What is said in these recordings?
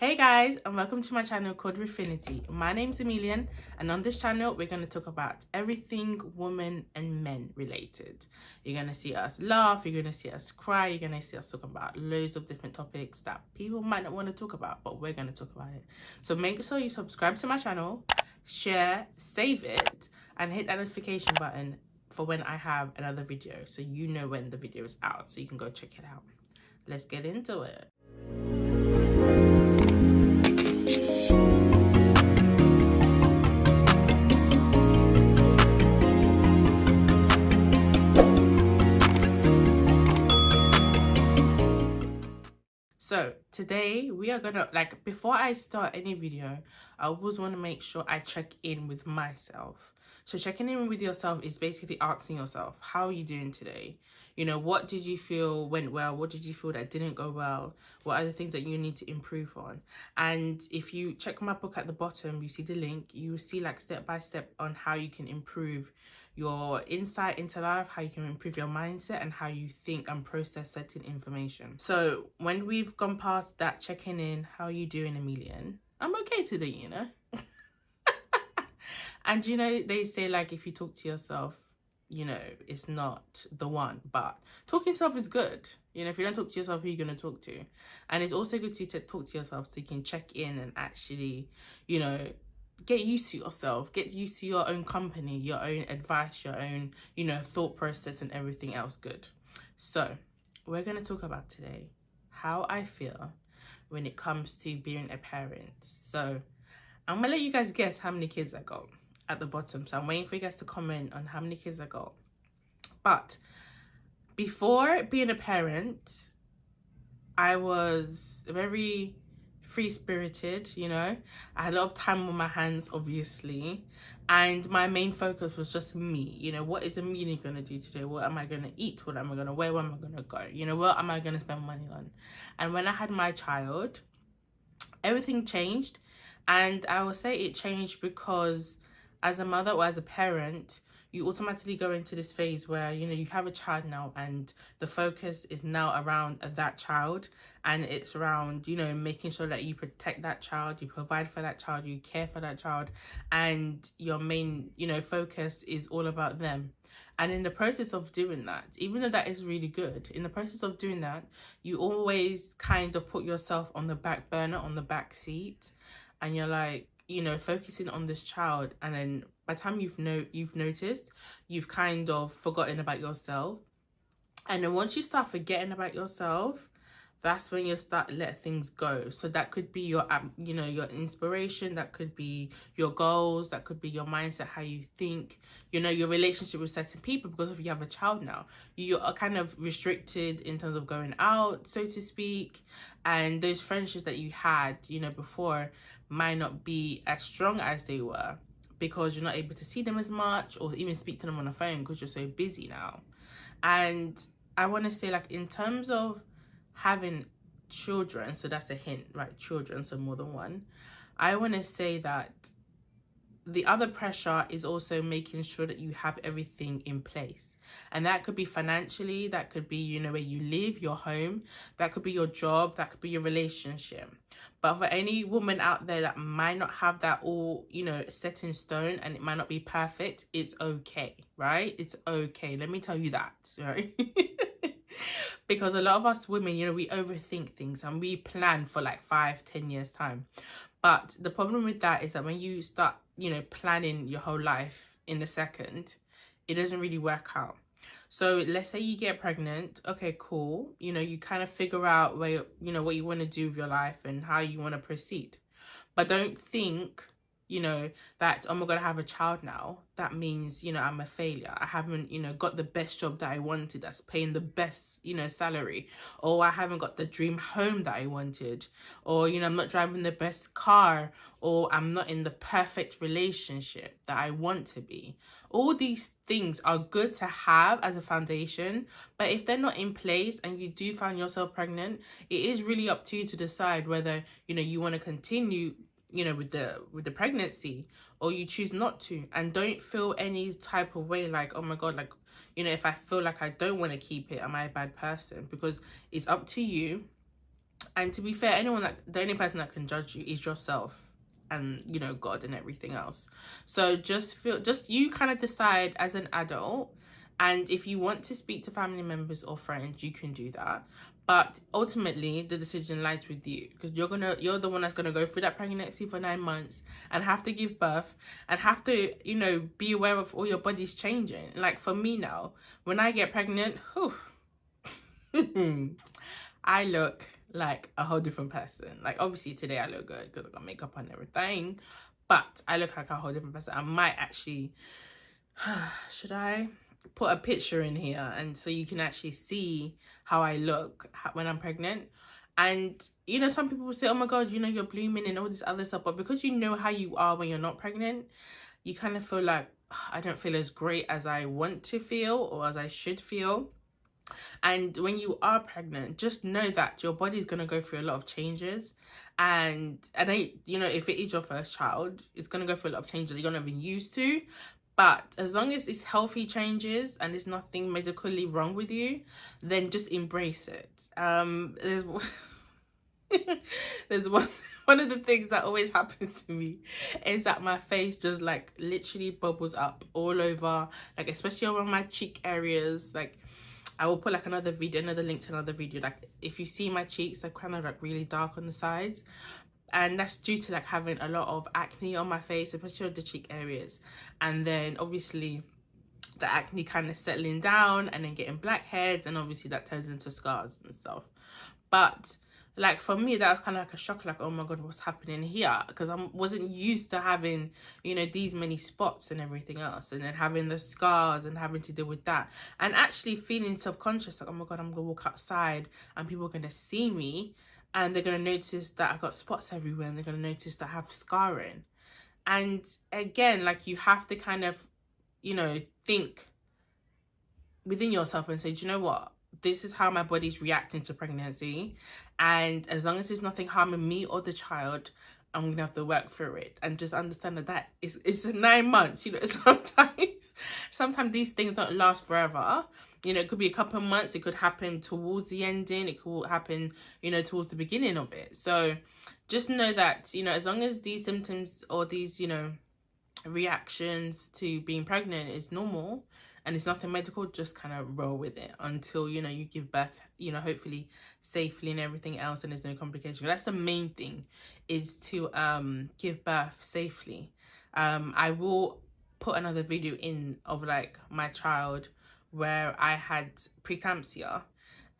Hey guys, and welcome to my channel called Refinity. My name's Emilian, and on this channel we're going to talk about everything women and men related. You're going to see us laugh, you're going to see us cry, you're going to see us talk about loads of different topics that people might not want to talk about, but we're going to talk about it. So make sure you subscribe to my channel, share, save it, and hit that notification button for when I have another video, so you know when the video is out, so you can go check it out. Let's get into it. So today we are gonna, before I start any video, I always want to make sure I check in with myself. So checking in with yourself is basically asking yourself, how are you doing today? You know, what did you feel went well? What did you feel that didn't go well? What are the things that you need to improve on? And if you check my book at the bottom, you see the link, you will see like step by step on how you can improve your insight into life, how you can improve your mindset, and how you think and process certain information. So when we've gone past that checking in, how are you doing, Emilian? I'm okay today, you know. And you know, they say like if you talk to yourself, you know, it's not the one, but talking to yourself is good. You know, if you don't talk to yourself, who are you going to talk to? And it's also good to talk to yourself so you can check in and actually, you know, get used to yourself, get used to your own company, your own advice, your own, you know, thought process and everything else good. So we're going to talk about today how I feel when it comes to being a parent. So I'm going to let you guys guess how many kids I got at the bottom. So I'm waiting for you guys to comment on how many kids I got. But before being a parent, I was very free-spirited, you know. I had a lot of time on my hands, obviously, and my main focus was just me. You know, what is Amelia gonna do today? What am I gonna eat? What am I gonna wear? Where am I gonna go? You know, what am I gonna spend money on? And when I had my child, everything changed. And I will say it changed because as a mother or as a parent, you automatically go into this phase where, you know, you have a child now and the focus is now around that child, and it's around, you know, making sure that you protect that child, you provide for that child, you care for that child, and your main, you know, focus is all about them. And in the process of doing that, even though that is really good, in the process of doing that, you always kind of put yourself on the back burner, on the back seat, and you're like, you know, focusing on this child, and then by the time you've noticed, you've kind of forgotten about yourself. And then once you start forgetting about yourself, that's when you start to let things go. So that could be your, you know, your inspiration, that could be your goals, that could be your mindset, how you think, you know, your relationship with certain people, because if you have a child now, you are kind of restricted in terms of going out, so to speak, and those friendships that you had, you know, before might not be as strong as they were because you're not able to see them as much or even speak to them on the phone because you're so busy now. And I want to say, like, in terms of having children, so that's a hint, right? Children, so more than one. I want to say that the other pressure is also making sure that you have everything in place. And that could be financially, that could be, you know, where you live, your home, that could be your job, that could be your relationship. But for any woman out there that might not have that all, you know, set in stone, and it might not be perfect, it's okay, right? It's okay. Let me tell you that, right? Because a lot of us women, you know, we overthink things and we plan for like 5-10 years time. But the problem with that is that when you start, you know, planning your whole life in a second, it doesn't really work out. So let's say you get pregnant. Okay, cool. You know, you kind of figure out where, you know, what you want to do with your life and how you want to proceed. But don't think, you know, that, oh my God, I have a child now. That means, you know, I'm a failure. I haven't, you know, got the best job that I wanted that's paying the best, you know, salary. Or I haven't got the dream home that I wanted. Or, you know, I'm not driving the best car. Or I'm not in the perfect relationship that I want to be. All these things are good to have as a foundation. But if they're not in place and you do find yourself pregnant, it is really up to you to decide whether, you know, you want to continue, you know, with the pregnancy, or you choose not to. And don't feel any type of way like, oh my God, like, you know, if I feel like I don't want to keep it, am I a bad person? Because it's up to you. And to be fair, the only person that can judge you is yourself, and you know, God and everything else. So just you kind of decide as an adult, and if you want to speak to family members or friends, you can do that. But ultimately the decision lies with you, because you're the one that's gonna go through that pregnancy for 9 months and have to give birth and have to, you know, be aware of all your body's changing. Like for me now, when I get pregnant, I look like a whole different person. Like obviously today I look good because I got makeup on and everything, but I look like a whole different person. I might actually should I put a picture in here and so you can actually see how I look when I'm pregnant? And you know, some people will say, oh my god, you know, you're blooming and all this other stuff, but because you know how you are when you're not pregnant, you kind of feel like I don't feel as great as I want to feel or as I should feel. And when you are pregnant, just know that your body's going to go through a lot of changes. And you know, if it is your first child, it's going to go through a lot of changes you're not even used to. But as long as it's healthy changes and there's nothing medically wrong with you, then just embrace it. There's one of the things that always happens to me is that my face just like literally bubbles up all over, like especially around my cheek areas. Like I will put like another link to another video. Like if you see my cheeks, they're kind of like really dark on the sides. And that's due to like having a lot of acne on my face, especially on the cheek areas. And then obviously the acne kind of settling down and then getting blackheads, and obviously that turns into scars and stuff. But like for me, that was kind of like a shock, like, oh my god, what's happening here? Because I wasn't used to having, you know, these many spots and everything else, and then having the scars and having to deal with that, and actually feeling self-conscious, like, oh my god, I'm gonna walk outside and people are gonna see me and they're gonna notice that I got spots everywhere, and they're gonna notice that I have scarring. And again, like, you have to kind of, you know, think within yourself and say, do you know what? This is how my body's reacting to pregnancy. And as long as there's nothing harming me or the child, I'm going to have to work through it. And just understand that it's 9 months. You know, sometimes these things don't last forever. You know, it could be a couple of months. It could happen towards the ending. It could happen, you know, towards the beginning of it. So just know that, you know, as long as these symptoms or these, you know, reactions to being pregnant is normal and it's nothing medical, just kind of roll with it until, you know, you give birth, you know, hopefully safely and everything else, and there's no complication. That's the main thing, is to give birth safely. I will put another video in of like my child where I had preeclampsia,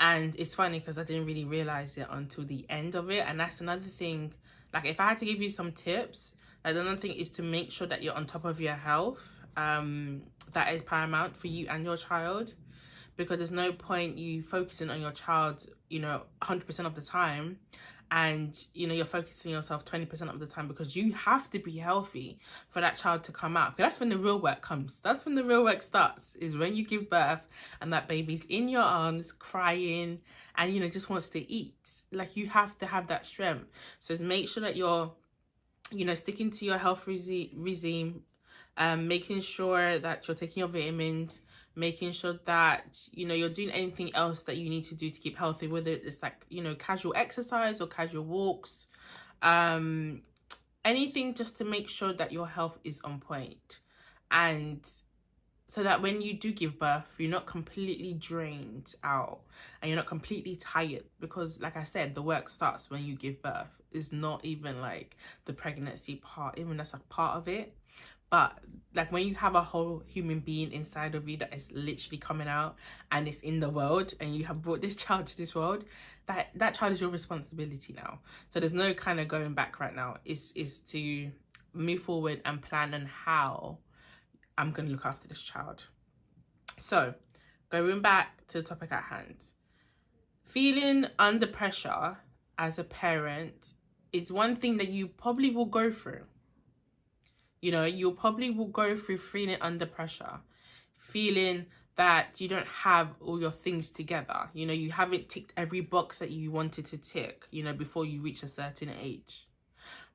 and it's funny because I didn't really realize it until the end of it. And that's another thing, like if I had to give you some tips, like another thing is to make sure that you're on top of your health. That is paramount for you and your child, because there's no point you focusing on your child, you know, 100% of the time, and you know, you're focusing yourself 20% of the time, because you have to be healthy for that child to come out. Because that's when the real work comes. That's when the real work starts, is when you give birth and that baby's in your arms crying and, you know, just wants to eat. Like, you have to have that strength. So make sure that you're, you know, sticking to your health regime, making sure that you're taking your vitamins, making sure that, you know, you're doing anything else that you need to do to keep healthy, whether it's like, you know, casual exercise or casual walks, anything just to make sure that your health is on point. And so that when you do give birth, you're not completely drained out and you're not completely tired, because like I said, the work starts when you give birth. It's not even like the pregnancy part, even that's like part of it. But like when you have a whole human being inside of you that is literally coming out and it's in the world, and you have brought this child to this world, that child is your responsibility now. So there's no kind of going back right now. Is to move forward and plan on how I'm going to look after this child. So going back to the topic at hand, feeling under pressure as a parent is one thing that you probably will go through. You know, you probably will go through feeling under pressure, feeling that you don't have all your things together. You know, you haven't ticked every box that you wanted to tick, you know, before you reach a certain age.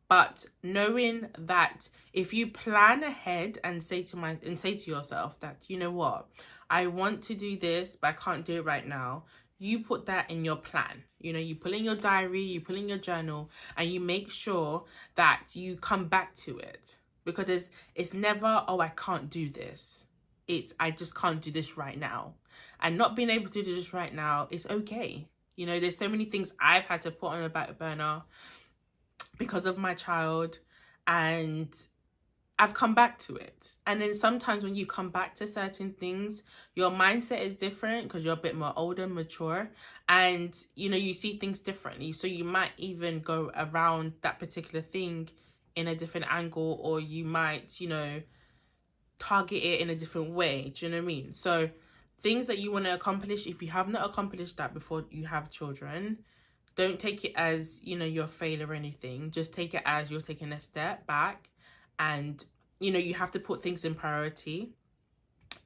But knowing that if you plan ahead and say to yourself that, you know what, I want to do this, but I can't do it right now. you put that in your plan. You know, you put in your diary, you put in your journal, and you make sure that you come back to it. Because it's never, oh, I can't do this. It's, I just can't do this right now. And not being able to do this right now is okay. You know, there's so many things I've had to put on the back burner because of my child, and I've come back to it. And then sometimes when you come back to certain things, your mindset is different because you're a bit more older, mature, and, you know, you see things differently. So you might even go around that particular thing in a different angle, or you might, you know, target it in a different way. Do you know what I mean? So things that you want to accomplish, if you have not accomplished that before you have children, don't take it as, you know, you're a failure or anything. Just take it as you're taking a step back, and, you know, you have to put things in priority,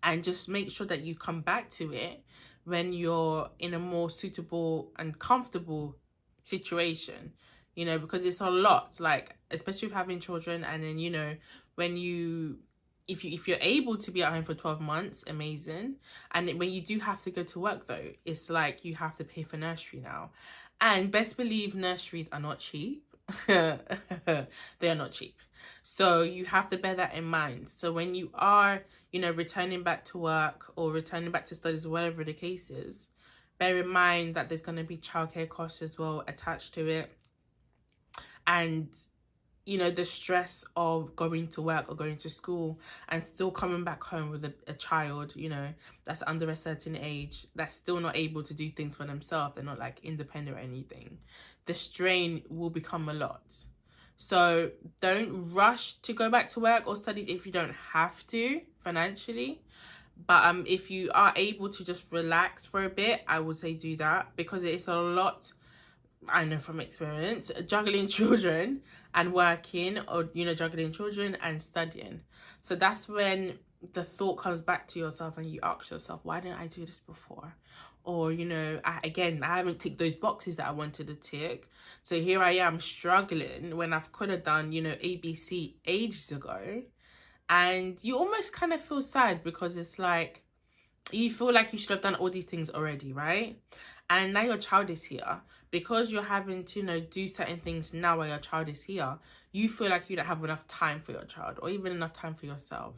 and just make sure that you come back to it when you're in a more suitable and comfortable situation, you know, because it's a lot, like, especially with having children. And then, you know, when you, if you're able to be at home for 12 months, amazing. And when you do have to go to work though, it's like you have to pay for nursery now. And best believe nurseries are not cheap. They are not cheap. So you have to bear that in mind. So when you are, you know, returning back to work or returning back to studies, whatever the case is, bear in mind that there's going to be childcare costs as well attached to it. And, you know, the stress of going to work or going to school and still coming back home with a child, you know, that's under a certain age, that's still not able to do things for themselves. They're not like independent or anything. The strain will become a lot. So don't rush to go back to work or studies if you don't have to financially. But if you are able to just relax for a bit, I would say do that, because it's a lot. I know from experience, juggling children and working, or, you know, juggling children and studying. So that's when the thought comes back to yourself and you ask yourself, why didn't I do this before? Or, you know, I haven't ticked those boxes that I wanted to tick. So here I am struggling when I could have done, you know, ABC ages ago. And you almost kind of feel sad, because it's like, you feel like you should have done all these things already, right? And now your child is here. Because you're having to, you know, do certain things now while your child is here, you feel like you don't have enough time for your child, or even enough time for yourself.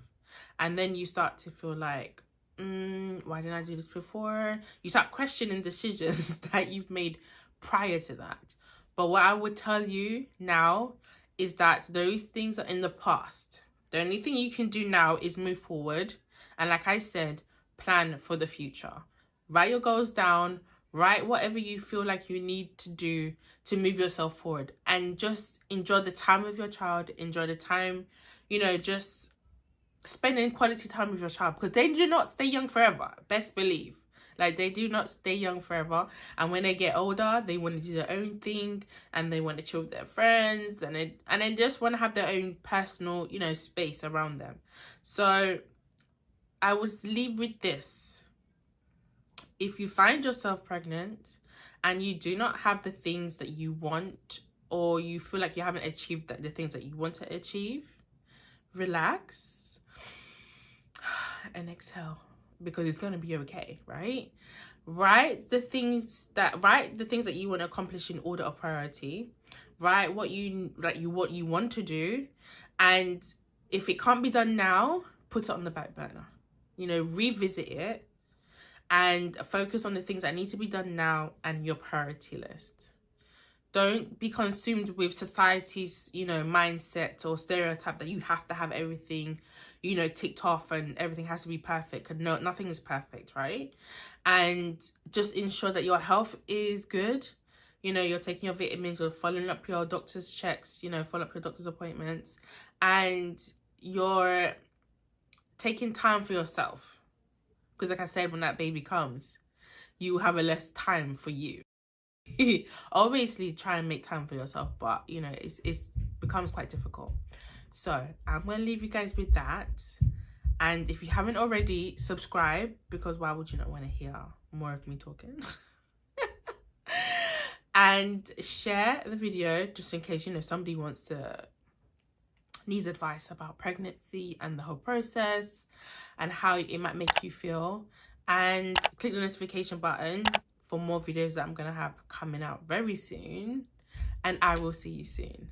And then you start to feel like, why didn't I do this before? You start questioning decisions that you've made prior to that. But what I would tell you now is that those things are in the past. The only thing you can do now is move forward. And like I said, plan for the future. Write your goals down. Write whatever you feel like you need to do to move yourself forward. And just enjoy the time with your child. Enjoy the time, you know, just spending quality time with your child. Because they do not stay young forever. Best believe. Like, they do not stay young forever. And when they get older, they want to do their own thing. And they want to chill with their friends. And they just want to have their own personal, you know, space around them. So I would leave with this. If you find yourself pregnant and you do not have the things that you want, or you feel like you haven't achieved the things that you want to achieve, relax and exhale, because it's going to be okay, right? Write the things that you want to accomplish in order of priority. Write what you want to do, and if it can't be done now, put it on the back burner. You know, revisit it and focus on the things that need to be done now and your priority list. Don't be consumed with society's, you know, mindset or stereotype that you have to have everything, you know, ticked off and everything has to be perfect. Because no, nothing is perfect, right? And just ensure that your health is good. You know, you're taking your vitamins, or following up your doctor's checks, you know, follow up your doctor's appointments. And you're taking time for yourself. Because like I said, when that baby comes, you have a less time for you. Obviously, try and make time for yourself, but, you know, it's becomes quite difficult. So I'm going to leave you guys with that. And if you haven't already, subscribe, because why would you not want to hear more of me talking? And share the video, just in case, you know, somebody needs advice about pregnancy and the whole process and how it might make you feel. And click the notification button for more videos that I'm gonna have coming out very soon, and I will see you soon.